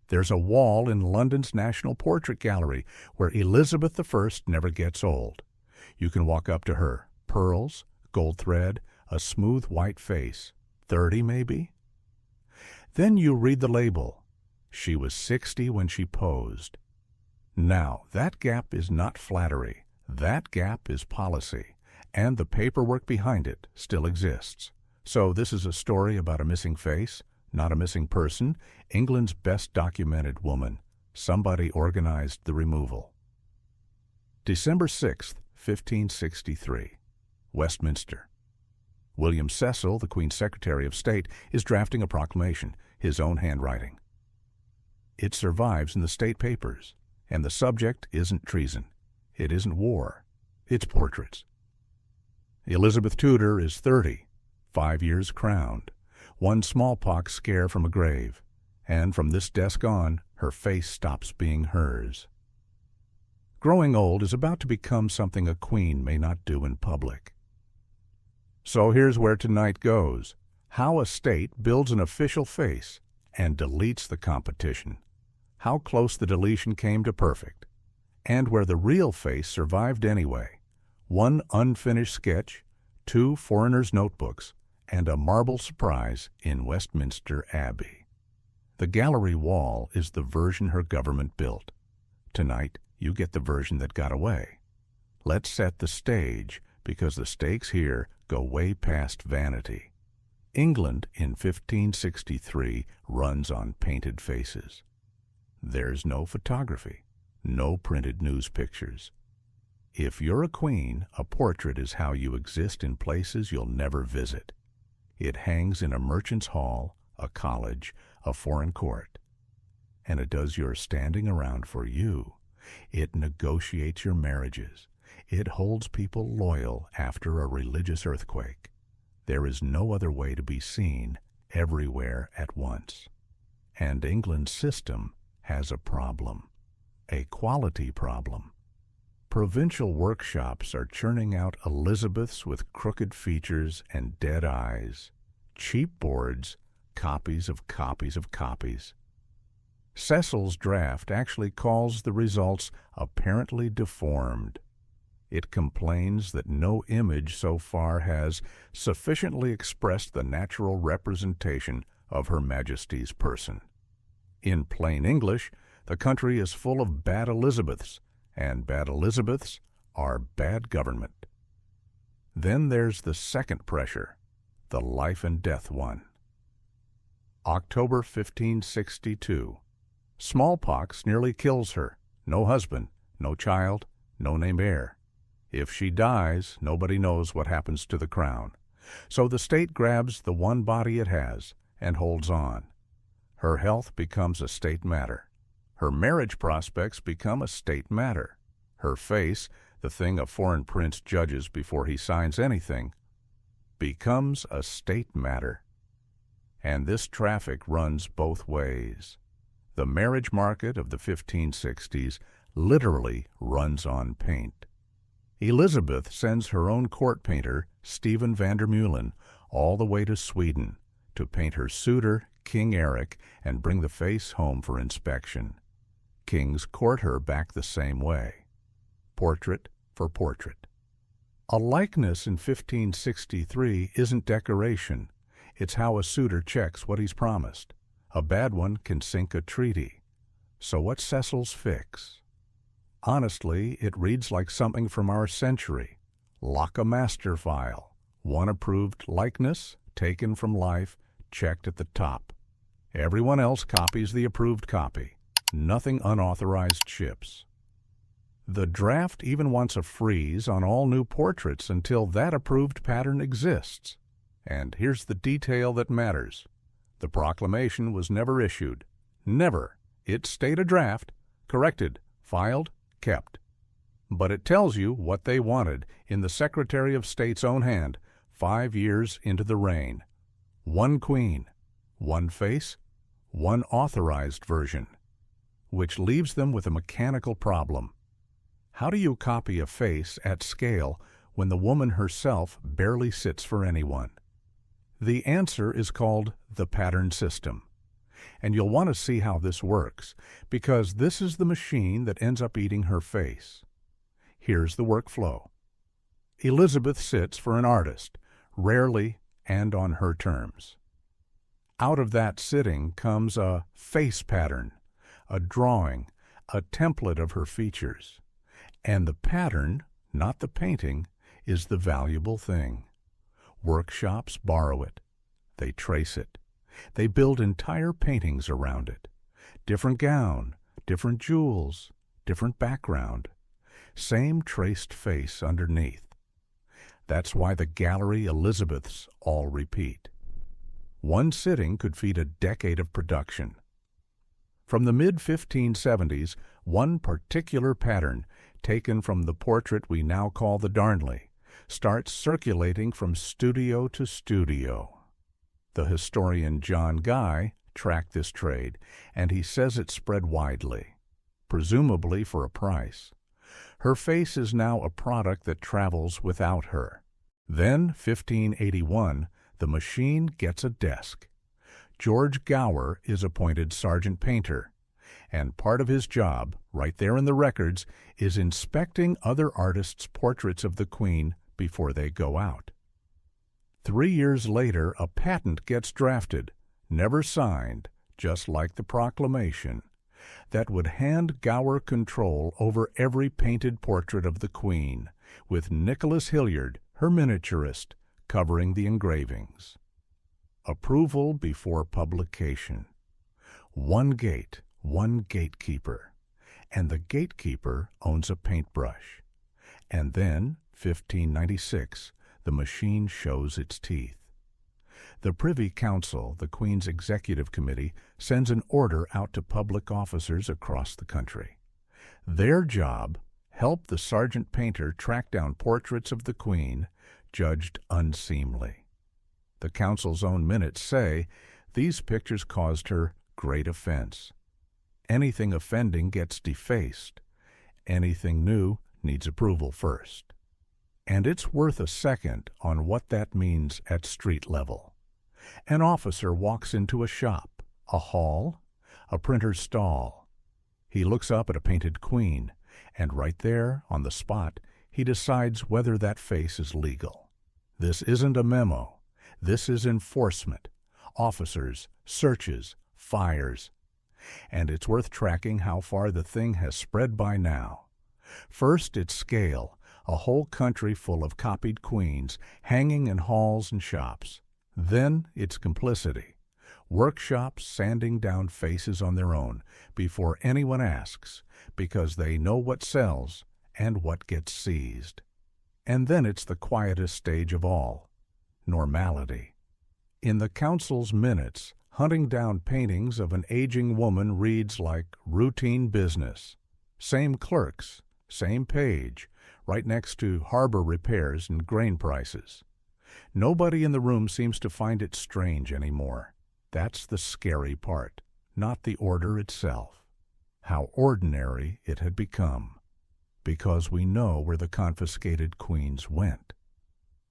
There's a wall in London's National Portrait Gallery where Elizabeth I never gets old. You can walk up to her. Pearls, gold thread, a smooth white face. 30 maybe? Then you read the label. She was 60 when she posed. Now, that gap is not flattery. That gap is policy, and the paperwork behind it still exists. So this is a story about a missing face, not a missing person, England's best documented woman. Somebody organized the removal. December 6th, 1563. Westminster. William Cecil, the Queen's Secretary of State, is drafting a proclamation, his own handwriting. It survives in the state papers, and the subject isn't treason. It isn't war. It's portraits. Elizabeth Tudor is 30, 5 years crowned, one smallpox scare from a grave, and from this desk on, her face stops being hers. Growing old is about to become something a queen may not do in public. So here's where tonight goes: how a state builds an official face and deletes the competition, how close the deletion came to perfect, and where the real face survived anyway. One unfinished sketch, 2 foreigners' notebooks, and a marble surprise in Westminster Abbey. The gallery wall is the version her government built. Tonight, you get the version that got away. Let's set the stage, because the stakes here go way past vanity. England in 1563 runs on painted faces. There's no photography, no printed news pictures. If you're a queen, a portrait is how you exist in places you'll never visit. It hangs in a merchant's hall, a college, a foreign court. And it does your standing around for you. It negotiates your marriages. It holds people loyal after a religious earthquake. There is no other way to be seen everywhere at once. And England's system has a problem, a quality problem. Provincial workshops are churning out Elizabeths with crooked features and dead eyes, cheap boards, copies of copies of copies. Cecil's draft actually calls the results apparently deformed. It complains that no image so far has sufficiently expressed the natural representation of Her Majesty's person. In plain English, the country is full of bad Elizabeths, and bad Elizabeths are bad government. Then there's the second pressure, the life and death one. October 1562. Smallpox nearly kills her. No husband, no child, no name heir. If she dies, nobody knows what happens to the crown. So the state grabs the one body it has and holds on. Her health becomes a state matter. Her marriage prospects become a state matter. Her face, the thing a foreign prince judges before he signs anything, becomes a state matter. And this traffic runs both ways. The marriage market of the 1560s literally runs on paint. Elizabeth sends her own court painter, Stephen van der Meulen, all the way to Sweden to paint her suitor, King Eric, and bring the face home for inspection. Kings court her back the same way. Portrait for portrait. A likeness in 1563 isn't decoration. It's how a suitor checks what he's promised. A bad one can sink a treaty. So what's Cecil's fix? Honestly, it reads like something from our century. Lock a master file. One approved likeness, taken from life, checked at the top. Everyone else copies the approved copy. Nothing unauthorized ships. The draft even wants a freeze on all new portraits until that approved pattern exists. And here's the detail that matters. The proclamation was never issued. Never. It stayed a draft, corrected, filed, kept. But it tells you what they wanted in the Secretary of State's own hand 5 years into the reign. One queen, one face, one authorized version, which leaves them with a mechanical problem. How do you copy a face at scale when the woman herself barely sits for anyone? The answer is called the pattern system. And you'll want to see how this works, because this is the machine that ends up eating her face. Here's the workflow. Elizabeth sits for an artist, rarely and on her terms. Out of that sitting comes a face pattern, a drawing, a template of her features. And the pattern, not the painting, is the valuable thing. Workshops borrow it. They trace it. They build entire paintings around it. Different gown, different jewels, different background. Same traced face underneath. That's why the gallery Elizabeths all repeat. One sitting could feed a decade of production. From the mid-1570s, one particular pattern, taken from the portrait we now call the Darnley, starts circulating from studio to studio. The historian John Guy tracked this trade, and he says it spread widely, presumably for a price. Her face is now a product that travels without her. Then, 1581, the machine gets a desk. George Gower is appointed sergeant painter, and part of his job, right there in the records, is inspecting other artists' portraits of the Queen before they go out. 3 years later, a patent gets drafted, never signed, just like the proclamation, that would hand Gower control over every painted portrait of the Queen, with Nicholas Hilliard, her miniaturist, covering the engravings. Approval before publication. One gate, one gatekeeper, and the gatekeeper owns a paintbrush. And then, 1596, the machine shows its teeth. The Privy Council, the Queen's executive committee, sends an order out to public officers across the country. Their job, help the sergeant painter track down portraits of the Queen judged unseemly. The council's own minutes say these pictures caused her great offense. Anything offending gets defaced. Anything new needs approval first. And it's worth a second on what that means at street level. An officer walks into a shop, a hall, a printer's stall. He looks up at a painted Queen, and right there, on the spot, he decides whether that face is legal. This isn't a memo. This is enforcement. Officers, searches, fires. And it's worth tracking how far the thing has spread by now. First, its scale, a whole country full of copied queens hanging in halls and shops. Then, its complicity. Workshops sanding down faces on their own before anyone asks, because they know what sells and what gets seized. And then it's the quietest stage of all, normality. In the council's minutes, hunting down paintings of an aging woman reads like routine business. Same clerks, same page, right next to harbor repairs and grain prices. Nobody in the room seems to find it strange anymore. That's the scary part, not the order itself. How ordinary it had become, because we know where the confiscated queens went.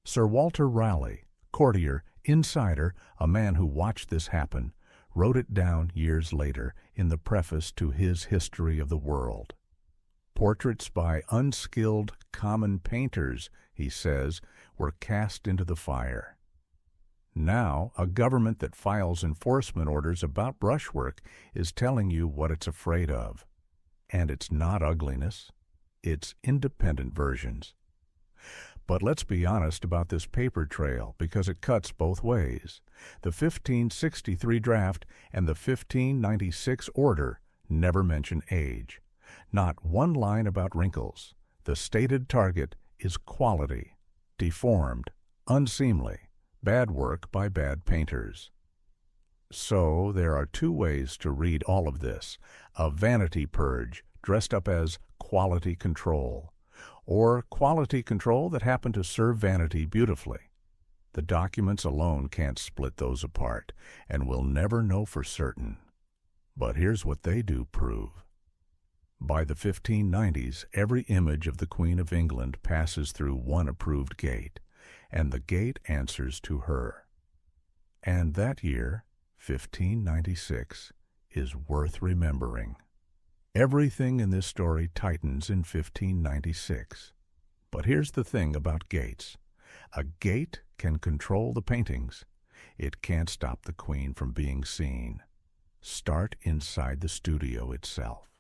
Sir Walter Raleigh, courtier, insider, a man who watched this happen, wrote it down years later in the preface to his History of the World. Portraits by unskilled common painters, he says, were cast into the fire. Now, a government that files enforcement orders about brushwork is telling you what it's afraid of. And it's not ugliness. It's independent versions. But let's be honest about this paper trail, because it cuts both ways. The 1563 draft and the 1596 order never mention age. Not one line about wrinkles. The stated target is quality, deformed, unseemly, bad work by bad painters. So there are two ways to read all of this: a vanity purge dressed up as quality control, or quality control that happened to serve vanity beautifully. The documents alone can't split those apart, and we'll never know for certain. But here's what they do prove. By the 1590s, every image of the Queen of England passes through one approved gate, and the gate answers to her. And that year, 1596 is worth remembering. Everything in this story tightens in 1596. But here's the thing about gates. A gate can control the paintings. It can't stop the Queen from being seen. Start inside the studio itself.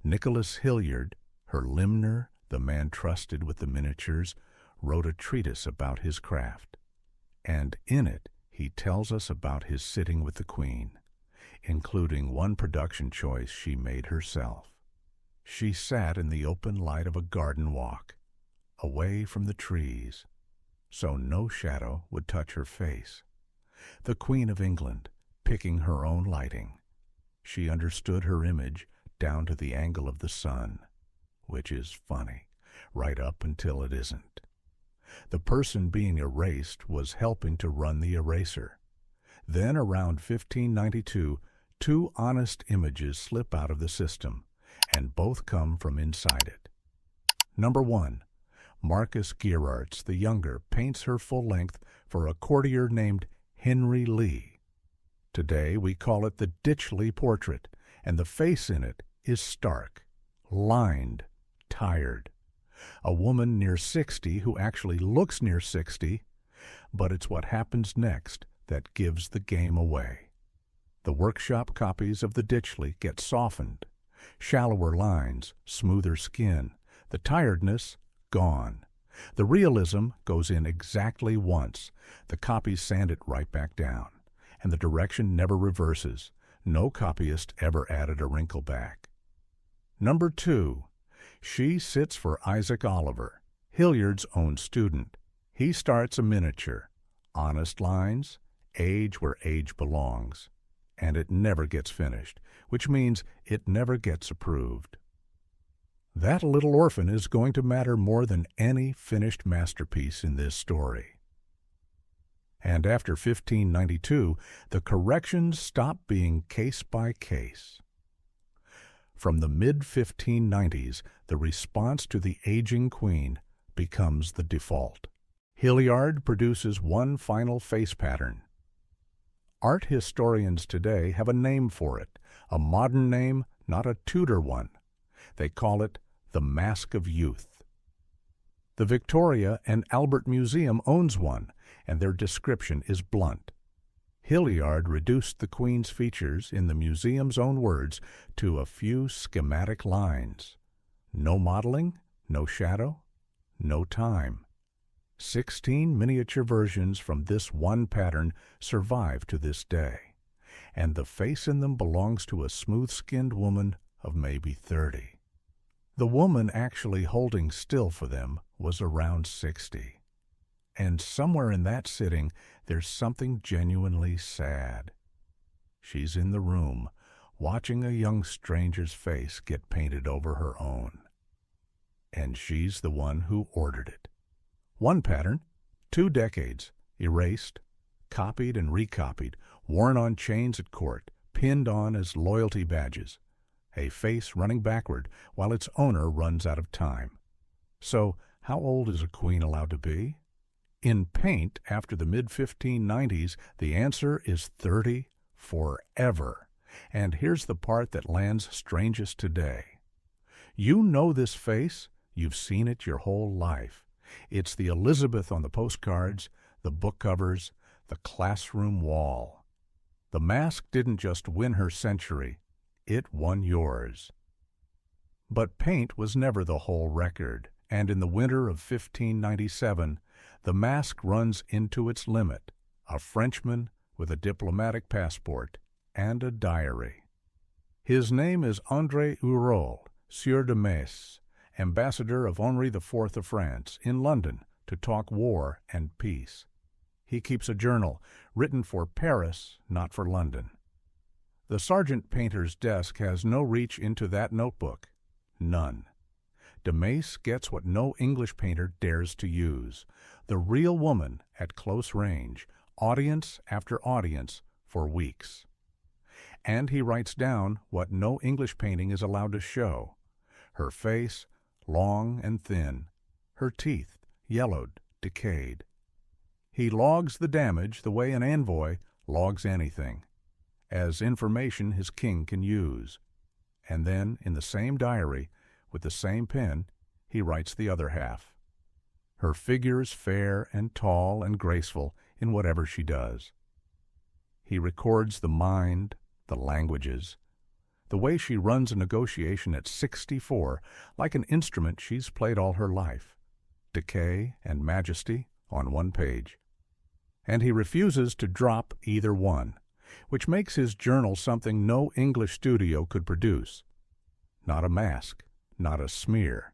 Nicholas Hilliard, her limner, the man trusted with the miniatures, wrote a treatise about his craft. And in it, he tells us about his sitting with the Queen, including one production choice she made herself. She sat in the open light of a garden walk, away from the trees, so no shadow would touch her face. The Queen of England, picking her own lighting. She understood her image down to the angle of the sun, which is funny, right up until it isn't. The person being erased was helping to run the eraser. Then around 1592, two honest images slip out of the system, and both come from inside it. Number 1. Marcus Geraerts the Younger paints her full length for a courtier named Henry Lee. Today we call it the Ditchley portrait, and the face in it is stark, lined, tired. A woman near 60 who actually looks near 60, but it's what happens next that gives the game away. The workshop copies of the Ditchley get softened, shallower lines, smoother skin, the tiredness gone. The realism goes in exactly once. The copies sand it right back down, and the direction never reverses. No copyist ever added a wrinkle back. Number 2. She sits for Isaac Oliver, Hilliard's own student. He starts a miniature, honest lines, age where age belongs, and it never gets finished, which means it never gets approved. That little orphan is going to matter more than any finished masterpiece in this story. And after 1592, the corrections stop being case by case. From the mid-1590s, the response to the aging Queen becomes the default. Hilliard produces one final face pattern. Art historians today have a name for it, a modern name, not a Tudor one. They call it the Mask of Youth. The Victoria and Albert Museum owns one, and their description is blunt. Hilliard reduced the Queen's features, in the museum's own words, to a few schematic lines. No modeling, no shadow, no time. 16 miniature versions from this one pattern survive to this day, and the face in them belongs to a smooth-skinned woman of maybe 30. The woman actually holding still for them was around 60. And somewhere in that sitting, there's something genuinely sad. She's in the room, watching a young stranger's face get painted over her own. And she's the one who ordered it. One pattern, 2 decades, erased, copied and recopied, worn on chains at court, pinned on as loyalty badges. A face running backward while its owner runs out of time. So, how old is a queen allowed to be? In paint, after the mid-1590s, the answer is 30 forever. And here's the part that lands strangest today. You know this face. You've seen it your whole life. It's the Elizabeth on the postcards, the book covers, the classroom wall. The mask didn't just win her century. It won yours. But paint was never the whole record, and in the winter of 1597, the mask runs into its limit, a Frenchman with a diplomatic passport and a diary. His name is André Hurault de Maisse, ambassador of Henri IV of France in London to talk war and peace. He keeps a journal written for Paris, not for London. The sergeant painter's desk has no reach into that notebook. None. De Maisse gets what no English painter dares to use, the real woman at close range, audience after audience, for weeks. And he writes down what no English painting is allowed to show. Her face, long and thin, her teeth, yellowed, decayed. He logs the damage the way an envoy logs anything. as information his king can use. And then, in the same diary, with the same pen, he writes the other half. Her figure's fair and tall and graceful in whatever she does. He records the mind, the languages, the way she runs a negotiation at 64 like an instrument she's played all her life. Decay and majesty on one page. And he refuses to drop either one, which makes his journal something no English studio could produce. Not a mask, not a smear.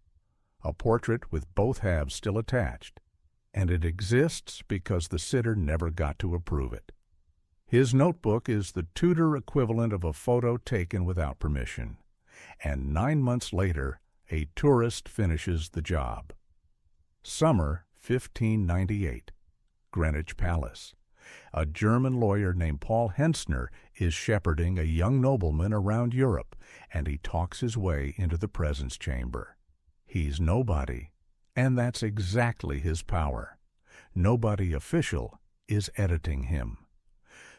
A portrait with both halves still attached, and it exists because the sitter never got to approve it. His notebook is the Tudor equivalent of a photo taken without permission, and 9 months later, a tourist finishes the job. Summer 1598, Greenwich Palace. A German lawyer named Paul Hentzner is shepherding a young nobleman around Europe, and he talks his way into the presence chamber. He's nobody, and that's exactly his power. Nobody official is editing him.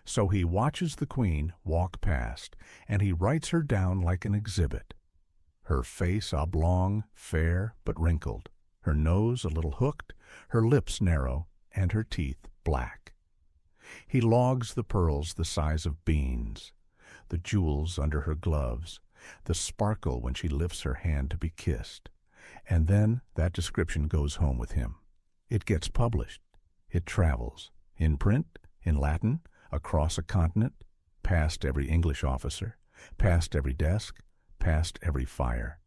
So he watches the Queen walk past, and he writes her down like an exhibit. Her face oblong, fair, but wrinkled, her nose a little hooked, her lips narrow, and her teeth black. He logs the pearls the size of beans, the jewels under her gloves, the sparkle when she lifts her hand to be kissed. And then that description goes home with him. It gets published. It travels, in print, in Latin, across a continent, past every English officer, past every desk, past every fire.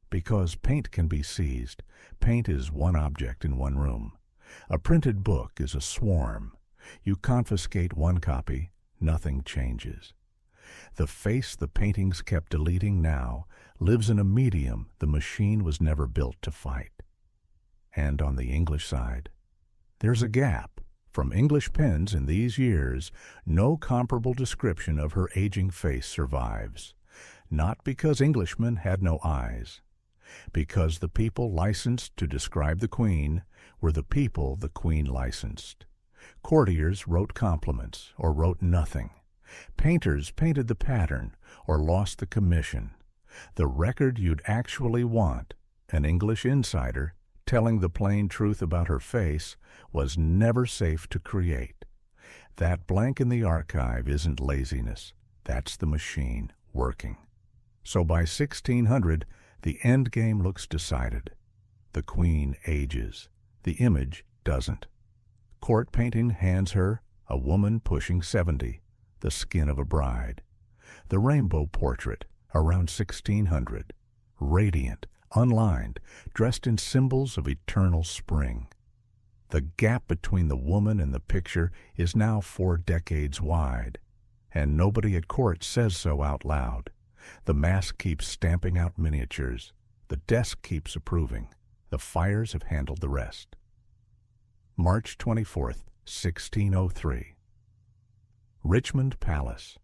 Because paint can be seized, paint is one object in one room. A printed book is a swarm. You confiscate one copy, nothing changes. The face the paintings kept deleting now lives in a medium the machine was never built to fight. And on the English side, there's a gap. From English pens in these years, no comparable description of her aging face survives. Not because Englishmen had no eyes. Because the people licensed to describe the Queen were the people the Queen licensed. Courtiers wrote compliments or wrote nothing. Painters painted the pattern or lost the commission. The record you'd actually want, an English insider telling the plain truth about her face, was never safe to create. That blank in the archive isn't laziness. That's the machine working. So by 1600, the end game looks decided. The Queen ages. The image doesn't. Court painting hands her a woman pushing 70, the skin of a bride. The rainbow portrait, around 1600, radiant, unlined, dressed in symbols of eternal spring. The gap between the woman and the picture is now 4 decades wide, and nobody at court says so out loud. The mask keeps stamping out miniatures. The desk keeps approving. The fires have handled the rest. March 24th, 1603. Richmond Palace.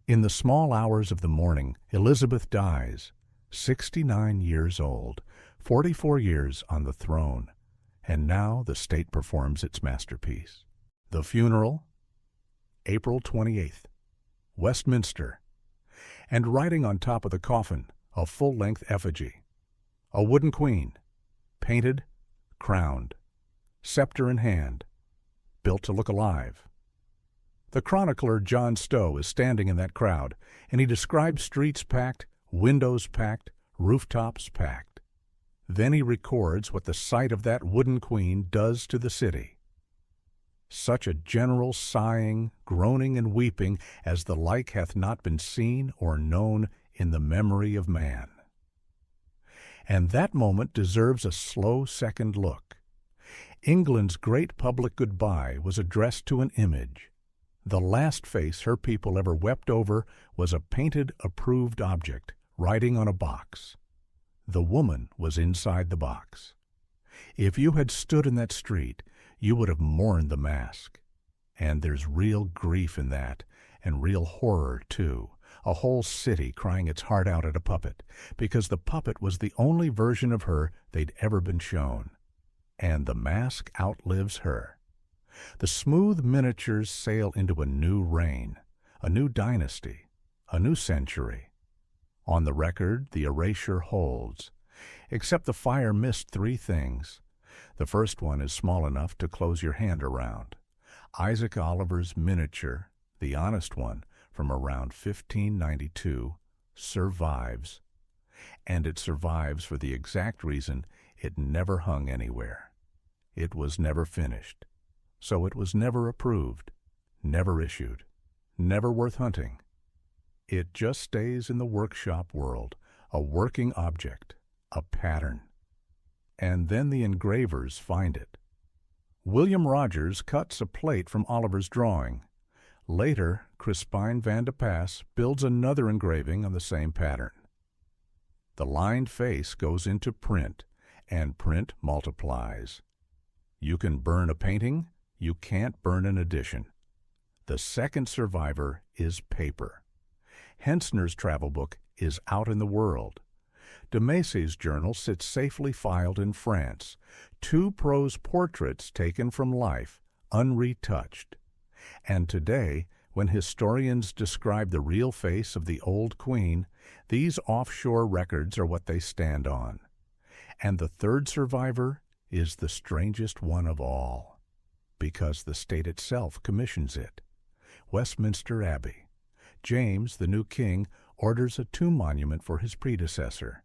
In the small hours of the morning, Elizabeth dies, 69 years old, 44 years on the throne, and now the state performs its masterpiece. The funeral, April 28th, Westminster, and writing on top of the coffin, a full-length effigy, a wooden queen, painted, crowned, scepter in hand, built to look alive. The chronicler John Stowe is standing in that crowd, and he describes streets packed, windows packed, rooftops packed. Then he records what the sight of that wooden queen does to the city. Such a general sighing, groaning, and weeping as the like hath not been seen or known in the memory of man. And that moment deserves a slow second look. England's great public goodbye was addressed to an image. The last face her people ever wept over was a painted, approved object, riding on a box. The woman was inside the box. If you had stood in that street, you would have mourned the mask. And there's real grief in that, and real horror, too. A whole city crying its heart out at a puppet, because the puppet was the only version of her they'd ever been shown. And the mask outlives her. The smooth miniatures sail into a new reign, a new dynasty, a new century. On the record, the erasure holds, except the fire missed three things. The first one is small enough to close your hand around. Isaac Oliver's miniature, the honest one, from around 1592, survives. And it survives for the exact reason it never hung anywhere. It was never finished, so it was never approved, never issued, never worth hunting. It just stays in the workshop world, a working object, a pattern. And then the engravers find it. William Rogers cuts a plate from Oliver's drawing. Later, Crispin van de Pas builds another engraving on the same pattern. The lined face goes into print, and print multiplies. You can burn a painting, you can't burn an edition. The second survivor is paper. Hentzner's travel book is out in the world. De Maisse's journal sits safely filed in France. 2 prose portraits taken from life, unretouched. And today, when historians describe the real face of the old queen, these offshore records are what they stand on. And the third survivor is the strangest one of all, because the state itself commissions it. Westminster Abbey. James, the new king, orders a tomb monument for his predecessor.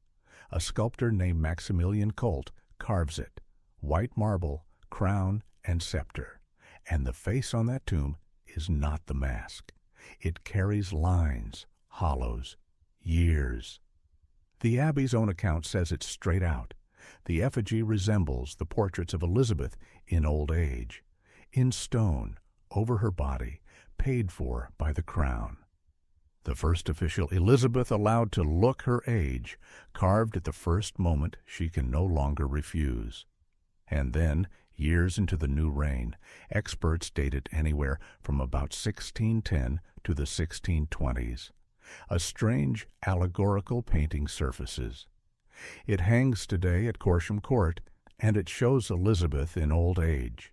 A sculptor named Maximilian Colt carves it, white marble, crown, and scepter. And the face on that tomb is not the mask. It carries lines, hollows, years. The Abbey's own account says it straight out. The effigy resembles the portraits of Elizabeth in old age, in stone, over her body, paid for by the crown. The first official Elizabeth allowed to look her age, carved at the first moment she can no longer refuse. And then, years into the new reign, experts date it anywhere from about 1610 to the 1620s. A strange allegorical painting surfaces. It hangs today at Corsham Court, and it shows Elizabeth in old age.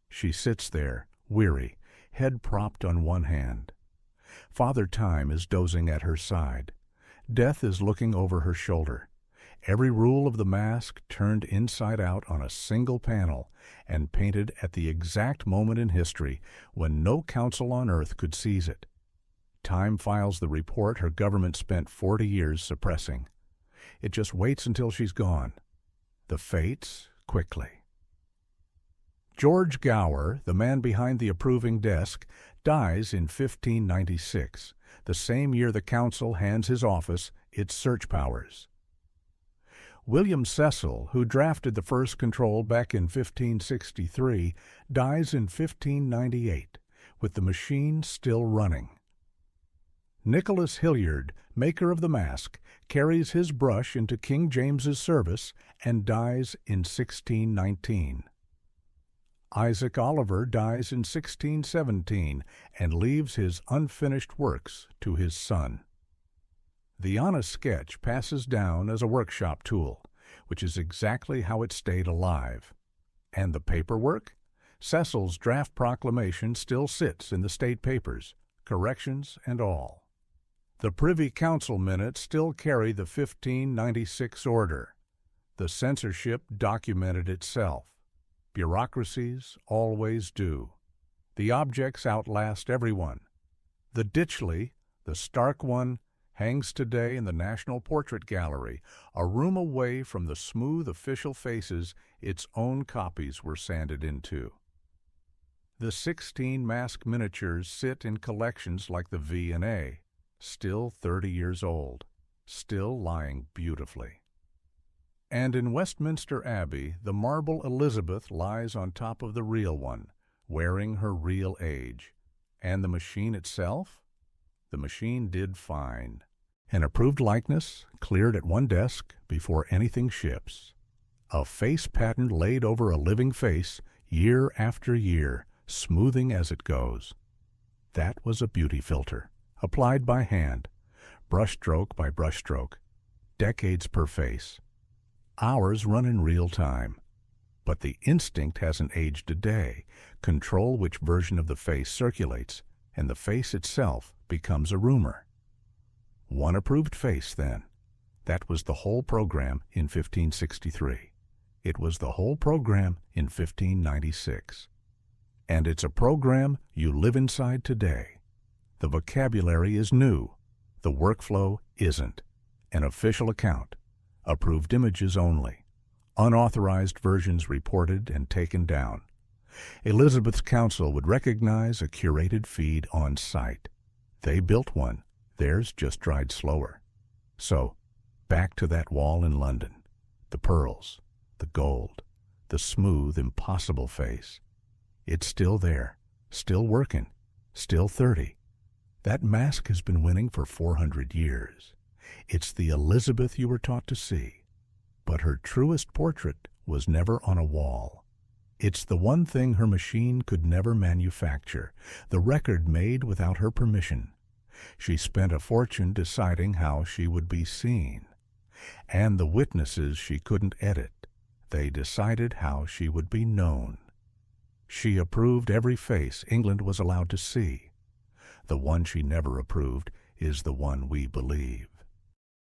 She sits there, weary, head propped on one hand. Father Time is dozing at her side. Death is looking over her shoulder. Every rule of the mask turned inside out on a single panel and painted at the exact moment in history when no council on earth could seize it. Time files the report her government spent 40 years suppressing. It just waits until she's gone. The fates, quickly. George Gower, the man behind the approving desk, dies in 1596, the same year the council hands his office its search powers. William Cecil, who drafted the first control back in 1563, dies in 1598, with the machine still running. Nicholas Hilliard, maker of the mask, carries his brush into King James's service and dies in 1619. Isaac Oliver dies in 1617 and leaves his unfinished works to his son. The honest sketch passes down as a workshop tool, which is exactly how it stayed alive. And the paperwork? Cecil's draft proclamation still sits in the state papers, corrections and all. The Privy Council minutes still carry the 1596 order. The censorship documented itself. Bureaucracies always do. The objects outlast everyone. The Ditchley, the stark one, hangs today in the National Portrait Gallery, a room away from the smooth official faces its own copies were sanded into. The 16 mask miniatures sit in collections like the V&A, still 30 years old, still lying beautifully. And in Westminster Abbey, the marble Elizabeth lies on top of the real one, wearing her real age. And the machine itself? The machine did fine. An approved likeness, cleared at one desk before anything ships. A face pattern laid over a living face, year after year, smoothing as it goes. That was a beauty filter, applied by hand, brushstroke by brushstroke, decades per face. Ours run in real time. But the instinct hasn't aged a day. Control which version of the face circulates, and the face itself becomes a rumor. One approved face, then. That was the whole program in 1563. It was the whole program in 1596. And it's a program you live inside today. The vocabulary is new. The workflow isn't. An official account. Approved images only. Unauthorized versions reported and taken down. Elizabeth's council would recognize a curated feed on site. They built one. Theirs just dried slower. So, back to that wall in London. The pearls, the gold, the smooth, impossible face. It's still there, still working, still 30. That mask has been winning for 400 years. It's the Elizabeth you were taught to see. But her truest portrait was never on a wall. It's the one thing her machine could never manufacture, the record made without her permission. She spent a fortune deciding how she would be seen. And the witnesses she couldn't edit. They decided how she would be known. She approved every face England was allowed to see. The one she never approved is the one we believe.